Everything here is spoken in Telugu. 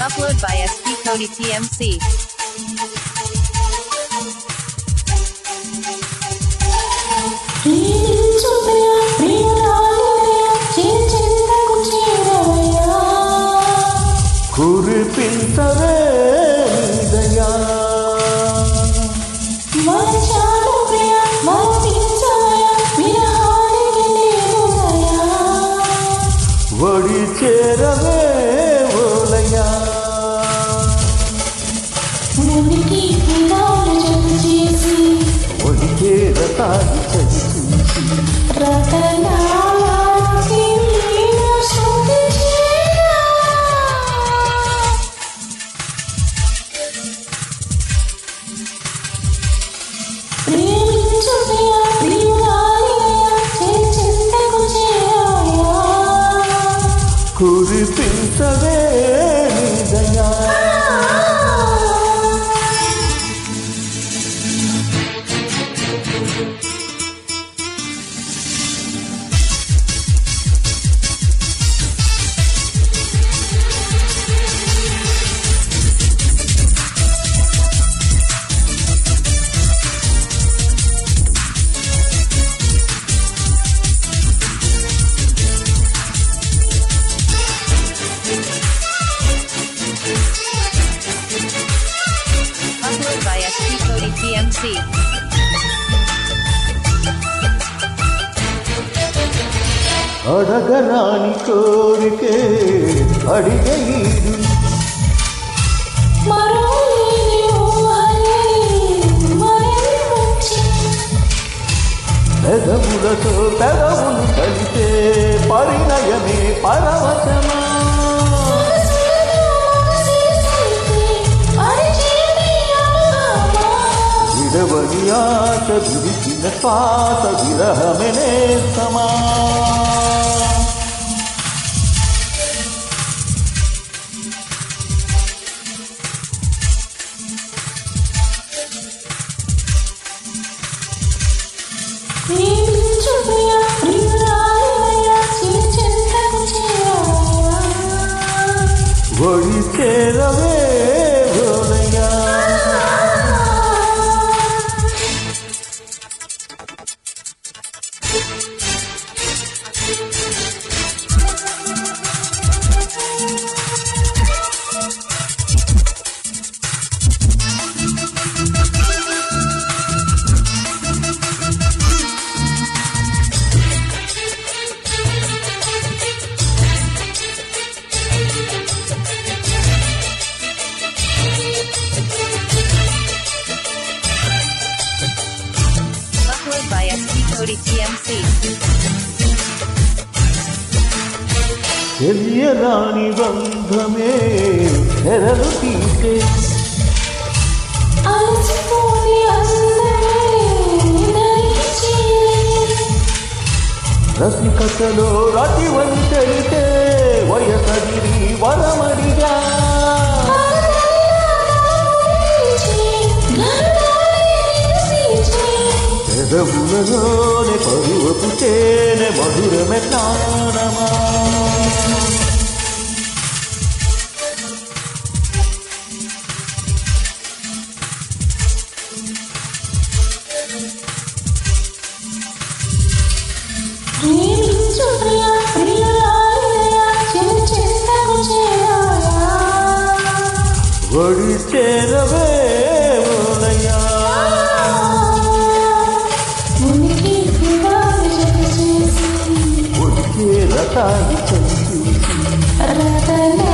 Upload by SP Cody TMC. కురిపించవే దయా మరచాడు ప్రియ మరపించవయ విరహానికి నేను దయా వడి చేరవే ఓలయా మునికి పిలాలు జత చేసి వడి చేరతాది చది చూసి రతనాలాకి నేను శృతి చేయా ప్రేమించు ప్రియ ప్రియురాలినయ చెంతకు చేరాయా కురిపించవే దయా Upload by SP Cody TMC. అడగరాని కోరికే అడిగేడు మరో ఊహలే మరచి పెదవులతో పెదవులు కలిసే పరిణయమే పరవశమా విడవని ఆశ విడిచిన శ్వాస విరహమెనే సమా ప్రేమించు ప్రియ ప్రియురాలినయ చెంతకు చేరాయా వడి చేరవే ఓలయా Upload by SP Cody TMC. తెలియరాని బంధమే తెరలు తీసే అలసిపోని అందమే దయచి రసికతలో రతి వంచరితే వయసదిరి వరమడిగా పెదవులలోనే పరువపు తేనె మధురమే ప్రాణమా ప్రేమించు ప్రియ ప్రియురాలినయ చెంతకు చేరాయా వడి చేరవే ఓలయా మునికి పిలాలు జత చేసి వడి చేరతాది చలి చూసి రతనా